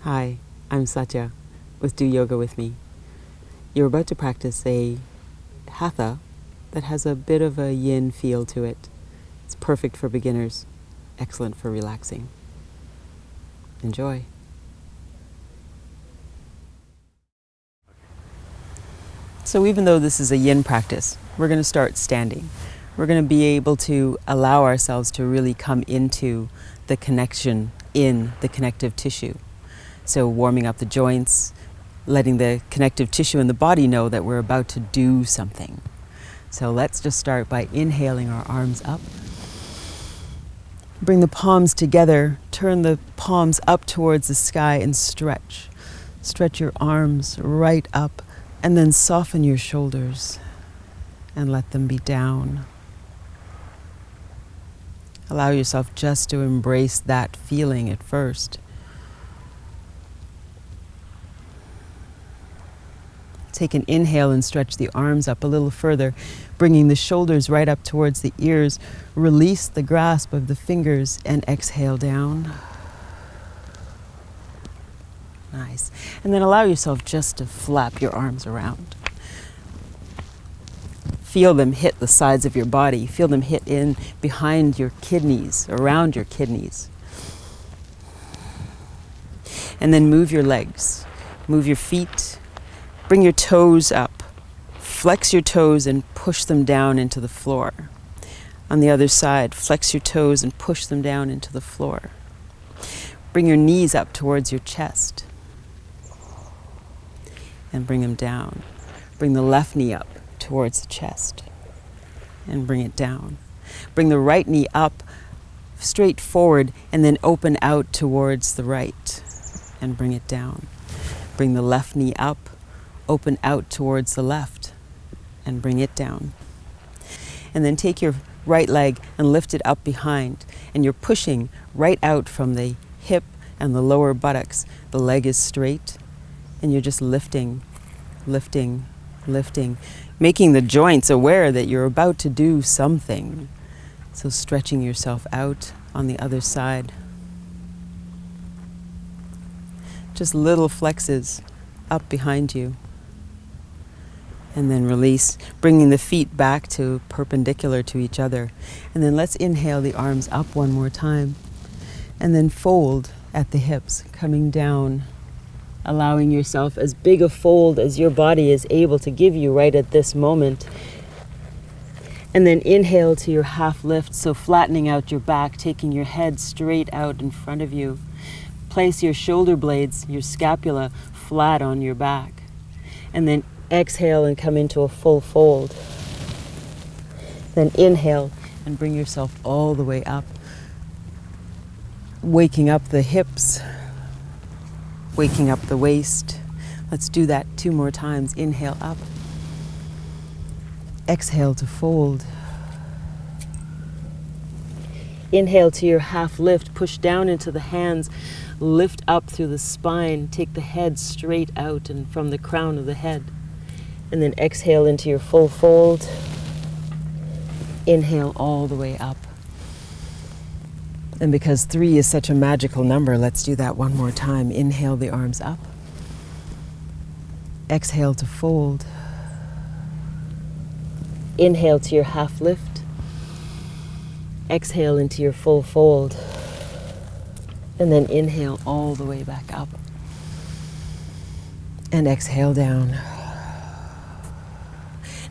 Hi, I'm Satiya with Do Yoga With Me. You're about to practice a Hatha that has a bit of a yin feel to it. It's perfect for beginners, excellent for relaxing. Enjoy. So even though this is a yin practice, we're going to start standing. We're going to be able to allow ourselves to really come into the connection in the connective tissue. So warming up the joints, letting the connective tissue in the body know that we're about to do something. So let's just start by inhaling our arms up. Bring the palms together, turn the palms up towards the sky and stretch. Stretch your arms right up and then soften your shoulders and let them be down. Allow yourself just to embrace that feeling at first. Take an inhale and stretch the arms up a little further, bringing the shoulders right up towards the ears. Release the grasp of the fingers and exhale down. Nice. And then allow yourself just to flap your arms around. Feel them hit the sides of your body. Feel them hit in behind your kidneys, around your kidneys. And then move your legs. Move your feet. Bring your toes up. Flex your toes and push them down into the floor. On the other side, flex your toes and push them down into the floor. Bring your knees up towards your chest. And bring them down. Bring the left knee up towards the chest. And bring it down. Bring the right knee up, straight forward, and then open out towards the right. And bring it down. Bring the left knee up, open out towards the left and bring it down. And then take your right leg and lift it up behind. And you're pushing right out from the hip and the lower buttocks. The leg is straight and you're just lifting, lifting, lifting, making the joints aware that you're about to do something. So stretching yourself out on the other side. Just little flexes up behind you. And then release, bringing the feet back to perpendicular to each other. And then let's inhale the arms up one more time. And then fold at the hips, coming down, allowing yourself as big a fold as your body is able to give you right at this moment. And then inhale to your half lift, so flattening out your back, taking your head straight out in front of you. Place your shoulder blades, your scapula, flat on your back. And then exhale and come into a full fold. Then inhale and bring yourself all the way up. Waking up the hips, waking up the waist. Let's do that 2 more times. Inhale up. Exhale to fold. Inhale to your half lift. Push down into the hands. Lift up through the spine. Take the head straight out and from the crown of the head. And then exhale into your full fold. Inhale all the way up. And because 3 is such a magical number, let's do that 1 more time. Inhale the arms up. Exhale to fold. Inhale to your half lift. Exhale into your full fold. And then inhale all the way back up. And exhale down.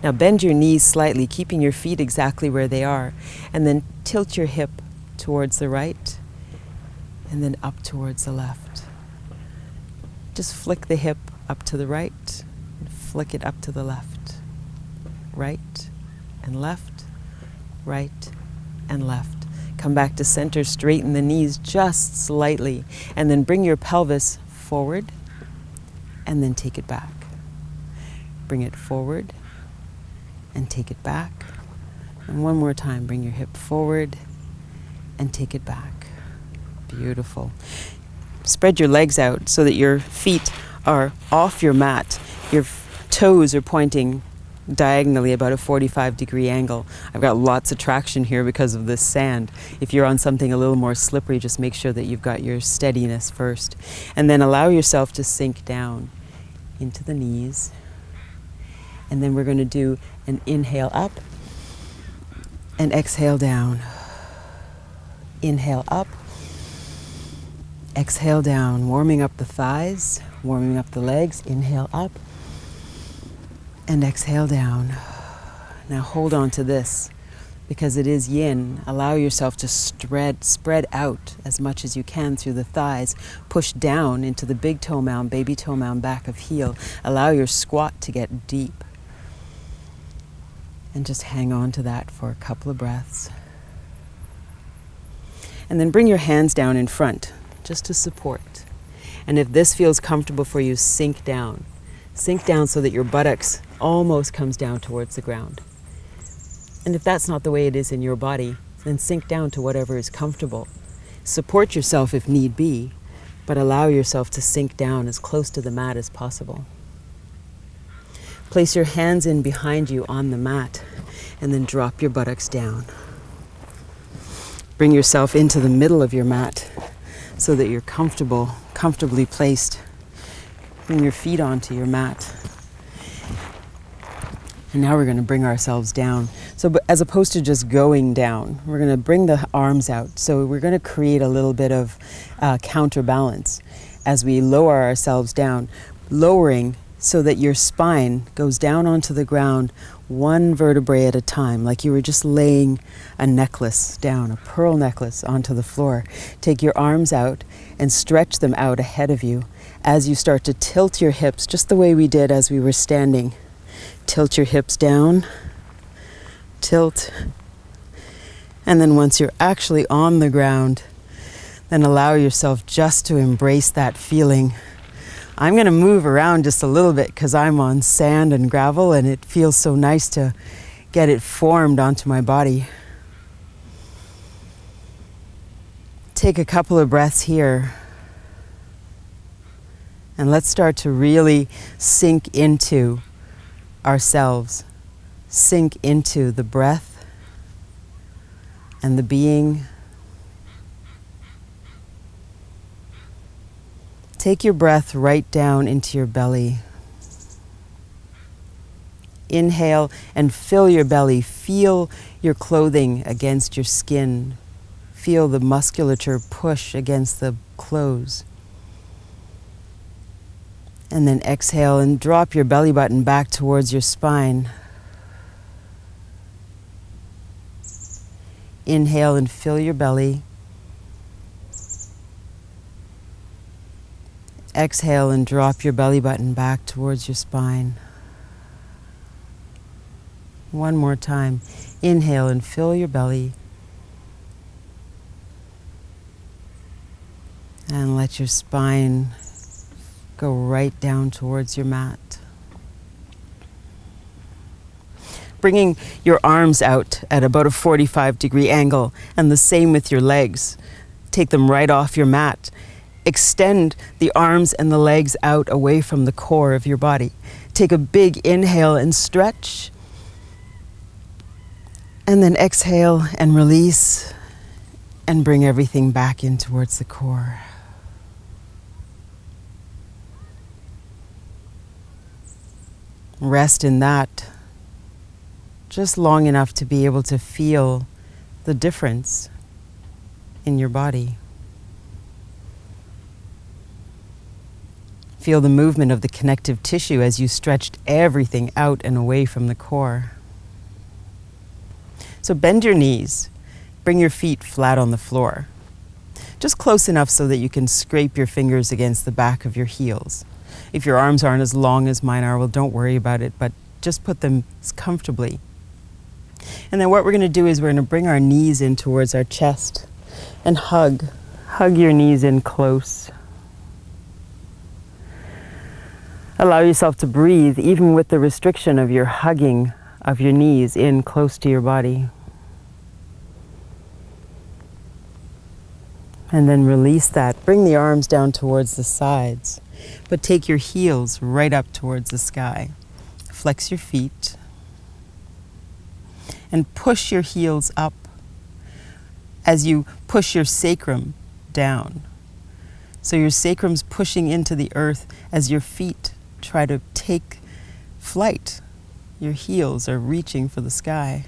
Now bend your knees slightly, keeping your feet exactly where they are. And then tilt your hip towards the right and then up towards the left. Just flick the hip up to the right and flick it up to the left. Right and left, right and left. Come back to center, straighten the knees just slightly, and then bring your pelvis forward and then take it back. Bring it forward and take it back. And 1 more time, bring your hip forward and take it back. Beautiful. Spread your legs out so that your feet are off your mat. Your toes are pointing diagonally about a 45-degree angle. I've got lots of traction here because of this sand. If you're on something a little more slippery, just make sure that you've got your steadiness first. And then allow yourself to sink down into the knees. And then we're going to do an inhale up and exhale down. Inhale up, exhale down, warming up the thighs, warming up the legs. Inhale up and exhale down. Now hold on to this because it is yin. Allow yourself to spread out as much as you can through the thighs. Push down into the big toe mound, baby toe mound, back of heel. Allow your squat to get deep. And just hang on to that for a couple of breaths. And then bring your hands down in front, just to support. And if this feels comfortable for you, sink down. Sink down so that your buttocks almost comes down towards the ground. And if that's not the way it is in your body, then sink down to whatever is comfortable. Support yourself if need be, but allow yourself to sink down as close to the mat as possible. Place your hands in behind you on the mat and then drop your buttocks down. Bring yourself into the middle of your mat so that you're comfortably placed. Bring your feet onto your mat. And now we're going to bring ourselves down. So as opposed to just going down, we're going to bring the arms out. So we're going to create a little bit of counterbalance as we lower ourselves down, lowering so that your spine goes down onto the ground one vertebrae at a time, like you were just laying a necklace down, a pearl necklace onto the floor. Take your arms out and stretch them out ahead of you as you start to tilt your hips, just the way we did as we were standing. Tilt your hips down, tilt, and then once you're actually on the ground, then allow yourself just to embrace that feeling. I'm going to move around just a little bit because I'm on sand and gravel and it feels so nice to get it formed onto my body. Take a couple of breaths here and let's start to really sink into ourselves, sink into the breath and the being. Take your breath right down into your belly. Inhale and fill your belly. Feel your clothing against your skin. Feel the musculature push against the clothes. And then exhale and drop your belly button back towards your spine. Inhale and fill your belly. Exhale and drop your belly button back towards your spine. One more time. Inhale and fill your belly. And let your spine go right down towards your mat. Bringing your arms out at about a 45-degree angle, and the same with your legs. Take them right off your mat. Extend the arms and the legs out away from the core of your body. Take a big inhale and stretch. And then exhale and release and bring everything back in towards the core. Rest in that just long enough to be able to feel the difference in your body. Feel the movement of the connective tissue as you stretched everything out and away from the core. So bend your knees, bring your feet flat on the floor, just close enough so that you can scrape your fingers against the back of your heels. If your arms aren't as long as mine are, well, don't worry about it, but just put them comfortably. And then what we're going to do is we're going to bring our knees in towards our chest and hug your knees in close. Allow yourself to breathe, even with the restriction of your hugging of your knees in close to your body. And then release that. Bring the arms down towards the sides, but take your heels right up towards the sky. Flex your feet. and push your heels up as you push your sacrum down. So your sacrum's pushing into the earth as your feet try to take flight. Your heels are reaching for the sky.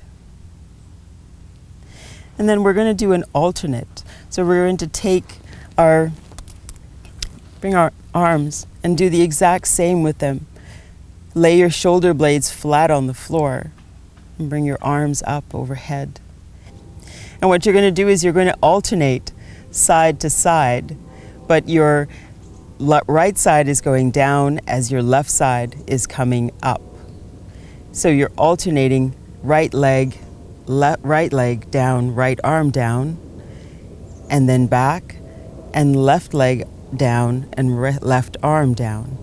And then we're going to do an alternate. So we're going to bring our arms and do the exact same with them. Lay your shoulder blades flat on the floor and bring your arms up overhead. And what you're going to do is you're going to alternate side to side, but your right side is going down as your left side is coming up. So you're alternating right leg down, right arm down, and then back, and left leg down and left arm down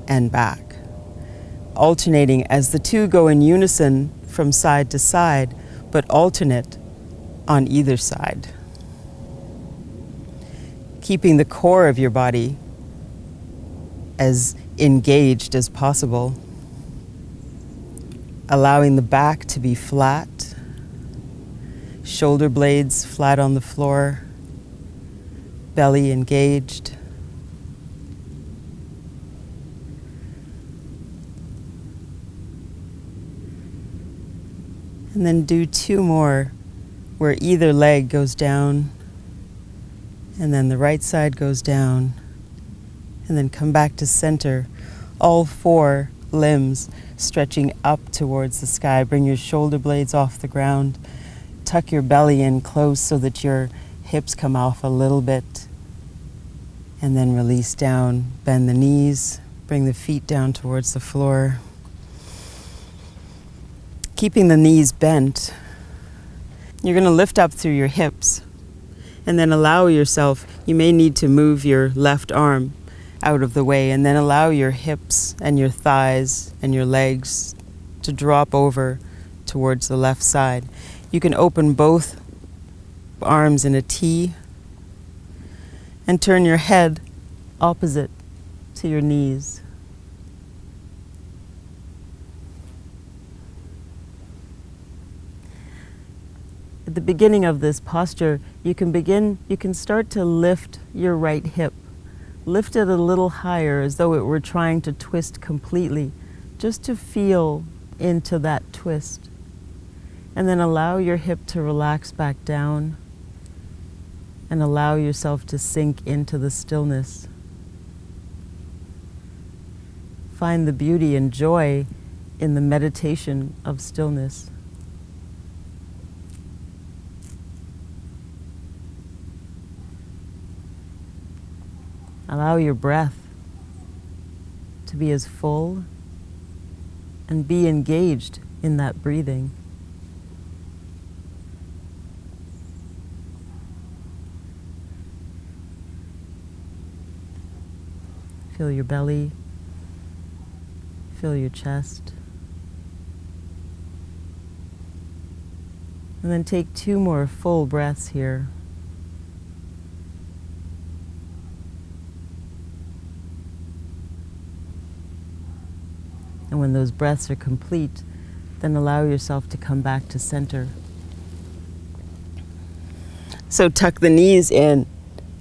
and back. Alternating as the two go in unison from side to side, but alternate on either side. Keeping the core of your body as engaged as possible. Allowing the back to be flat, shoulder blades flat on the floor, belly engaged. And then do 2 more where either leg goes down and then the right side goes down, and then come back to center. All 4 limbs stretching up towards the sky. Bring your shoulder blades off the ground. Tuck your belly in close so that your hips come off a little bit. And then release down. Bend the knees. Bring the feet down towards the floor. Keeping the knees bent, you're going to lift up through your hips and then allow yourself, you may need to move your left arm out of the way, and then allow your hips and your thighs and your legs to drop over towards the left side. You can open both arms in a T and turn your head opposite to your knees. At the beginning of this posture, you can start to lift your right hip. Lift it a little higher as though it were trying to twist completely, just to feel into that twist. And then allow your hip to relax back down and allow yourself to sink into the stillness. Find the beauty and joy in the meditation of stillness. Allow your breath to be as full and be engaged in that breathing. Feel your belly, feel your chest. And then take 2 more full breaths here. And when those breaths are complete, then allow yourself to come back to center. So tuck the knees in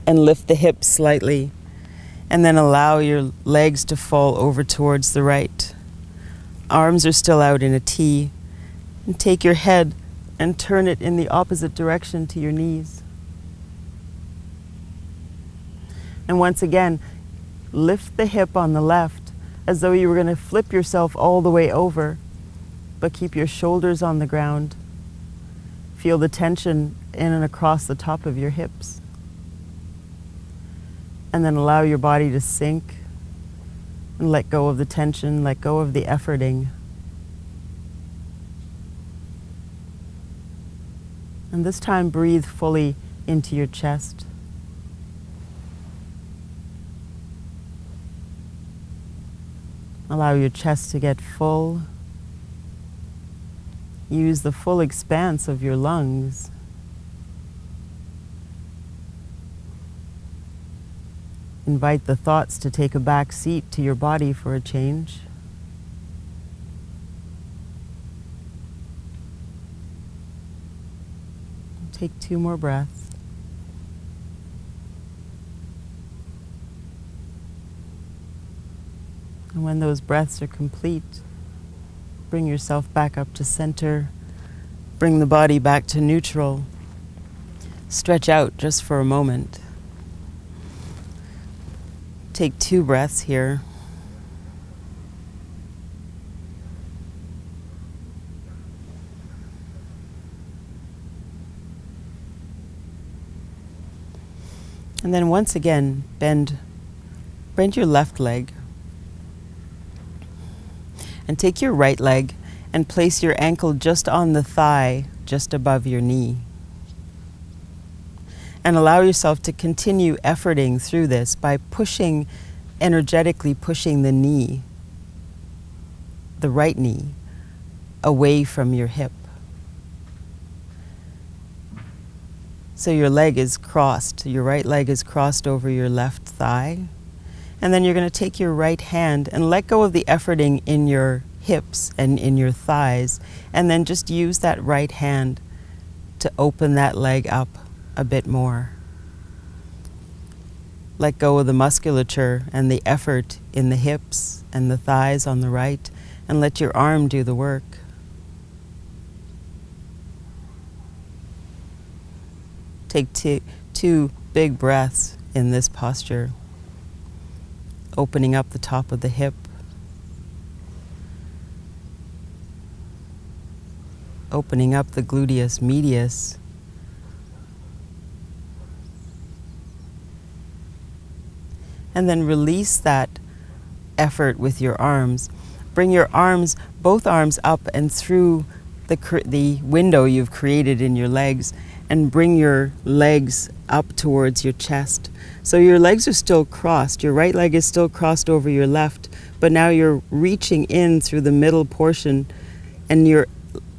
and lift the hips slightly, and then allow your legs to fall over towards the right. Arms are still out in a T, and take your head and turn it in the opposite direction to your knees. And once again, lift the hip on the left as though you were going to flip yourself all the way over, but keep your shoulders on the ground. Feel the tension in and across the top of your hips. And then allow your body to sink and let go of the tension, let go of the efforting. And this time breathe fully into your chest. Allow your chest to get full. Use the full expanse of your lungs. Invite the thoughts to take a back seat to your body for a change. Take 2 more breaths. And when those breaths are complete, bring yourself back up to center. Bring the body back to neutral. Stretch out just for a moment. Take 2 breaths here. And then once again, bend your left leg. And take your right leg and place your ankle just on the thigh, just above your knee. And allow yourself to continue efforting through this by energetically pushing the knee, the right knee, away from your hip. So your leg is crossed, your right leg is crossed over your left thigh. And then you're going to take your right hand and let go of the efforting in your hips and in your thighs, and then just use that right hand to open that leg up a bit more. Let go of the musculature and the effort in the hips and the thighs on the right, and let your arm do the work. Take 2 big breaths in this posture, opening up the top of the hip, opening up the gluteus medius, and then release that effort with your arms. Bring your arms, both arms up and through the window you've created in your legs, and bring your legs up towards your chest. So your legs are still crossed. Your right leg is still crossed over your left, but now you're reaching in through the middle portion, and your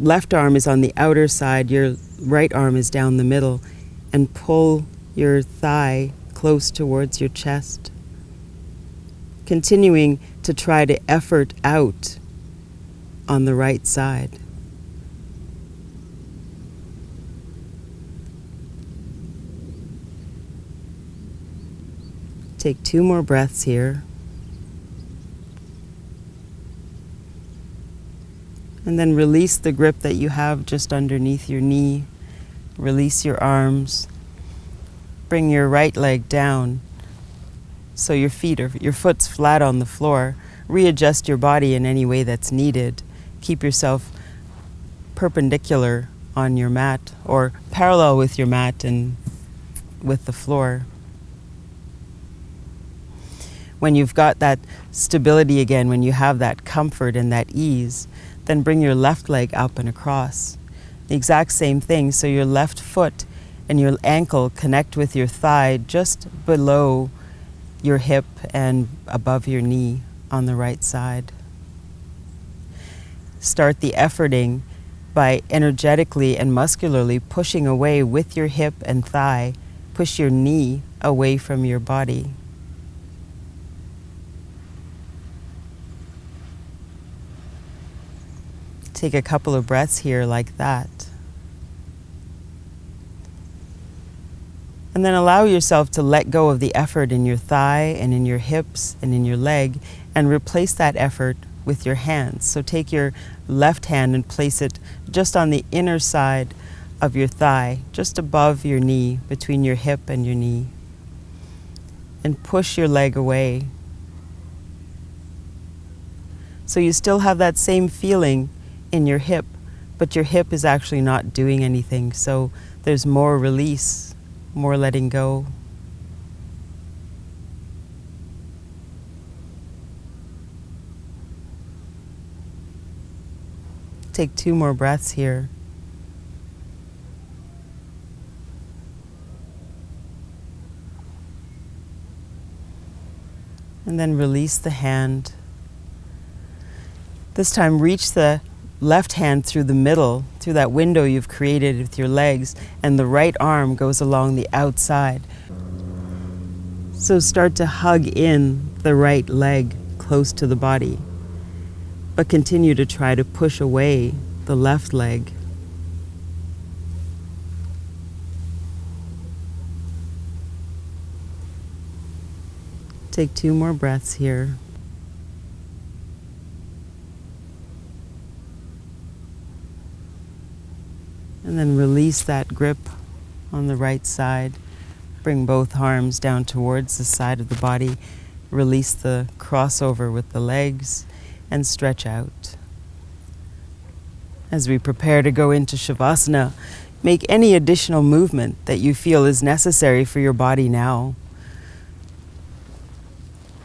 left arm is on the outer side, your right arm is down the middle, and pull your thigh close towards your chest. Continuing to try to effort out on the right side. Take 2 more breaths here. And then release the grip that you have just underneath your knee. Release your arms. Bring your right leg down so your foot's flat on the floor. Readjust your body in any way that's needed. Keep yourself perpendicular on your mat or parallel with your mat and with the floor. When you've got that stability again, when you have that comfort and that ease, then bring your left leg up and across. The exact same thing, so your left foot and your ankle connect with your thigh just below your hip and above your knee on the right side. Start the efforting by energetically and muscularly pushing away with your hip and thigh. Push your knee away from your body. Take a couple of breaths here like that. And then allow yourself to let go of the effort in your thigh and in your hips and in your leg, and replace that effort with your hands. So take your left hand and place it just on the inner side of your thigh, just above your knee, between your hip and your knee. And push your leg away. So you still have that same feeling in your hip, but your hip is actually not doing anything. So there's more release, more letting go. Take 2 more breaths here. And then release the hand. This time reach the left hand through the middle, through that window you've created with your legs, and the right arm goes along the outside. So start to hug in the right leg close to the body, but continue to try to push away the left leg. Take 2 more breaths here. And then release that grip on the right side. Bring both arms down towards the side of the body. Release the crossover with the legs and stretch out. As we prepare to go into Shavasana, make any additional movement that you feel is necessary for your body now.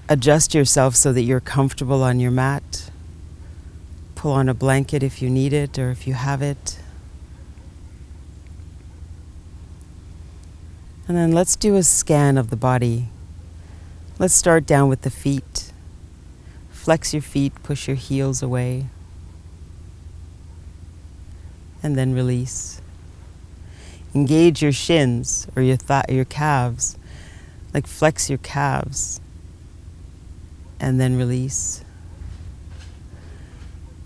Adjust yourself so that you're comfortable on your mat. Pull on a blanket if you need it or if you have it. And then let's do a scan of the body. Let's start down with the feet. Flex your feet, push your heels away. And then release. Engage your shins or your calves. Like flex your calves. And then release.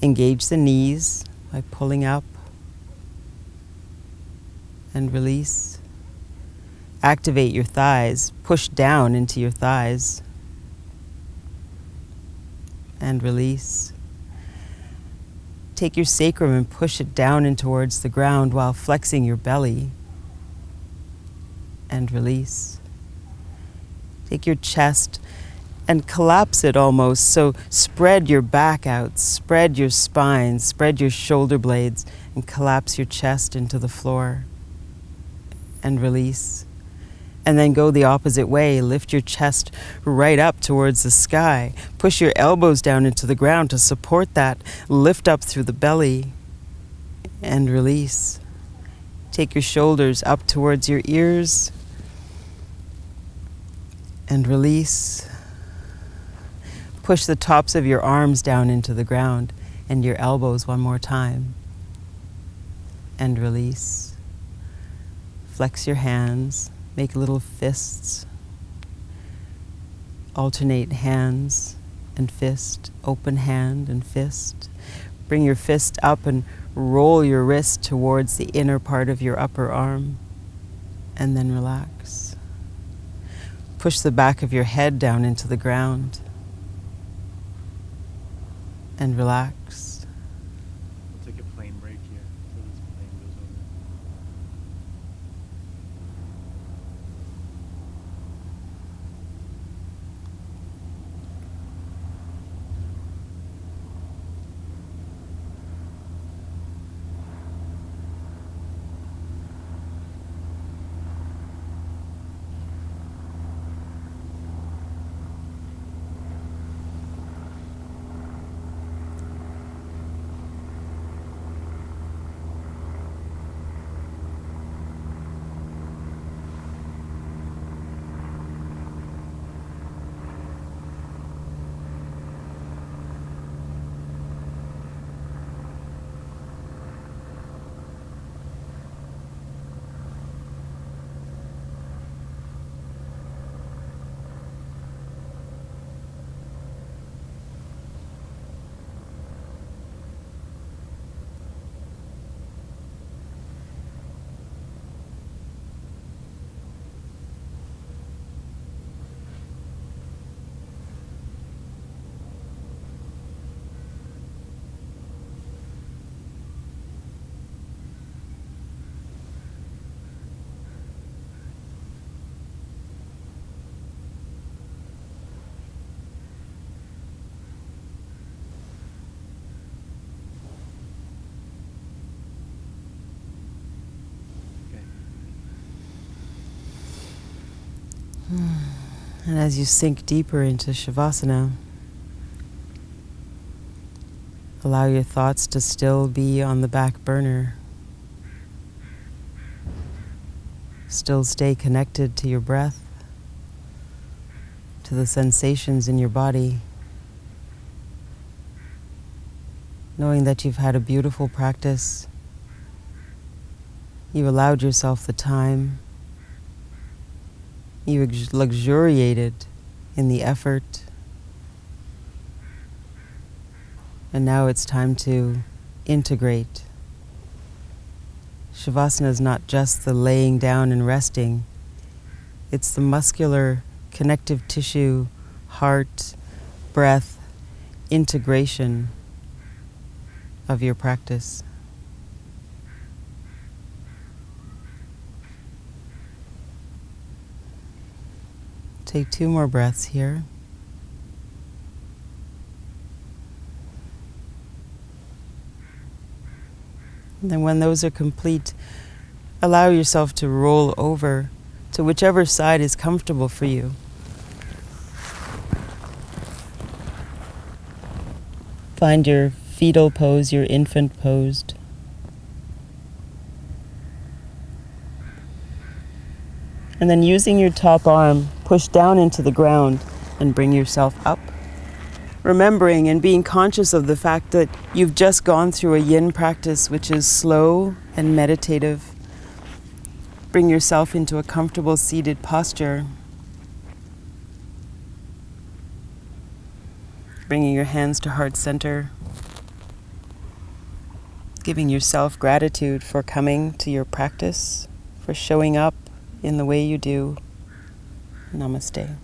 Engage the knees by pulling up. And release. Activate your thighs. Push down into your thighs. And release. Take your sacrum and push it down and towards the ground while flexing your belly. And release. Take your chest and collapse it almost. So spread your back out, spread your spine, spread your shoulder blades, and collapse your chest into the floor. And release. And then go the opposite way. Lift your chest right up towards the sky. Push your elbows down into the ground to support that. Lift up through the belly and release. Take your shoulders up towards your ears and release. Push the tops of your arms down into the ground and your elbows one more time and release. Flex your hands. Make little fists. Alternate hands and fist, open hand and fist. Bring your fist up and roll your wrist towards the inner part of your upper arm and then relax. Push the back of your head down into the ground and relax. We'll take a plane break here until this plane goes over. And as you sink deeper into Shavasana, allow your thoughts to still be on the back burner. Still stay connected to your breath, to the sensations in your body, knowing that you've had a beautiful practice. You allowed yourself the time. You luxuriated in the effort. And now it's time to integrate. Shavasana is not just the laying down and resting. It's the muscular connective tissue heart, breath, integration of your practice. Take 2 more breaths here. And then when those are complete, allow yourself to roll over to whichever side is comfortable for you. Find your fetal pose, your infant pose. And then using your top arm, push down into the ground and bring yourself up. Remembering and being conscious of the fact that you've just gone through a yin practice, which is slow and meditative. Bring yourself into a comfortable seated posture. Bringing your hands to heart center. Giving yourself gratitude for coming to your practice, for showing up in the way you do. Namaste.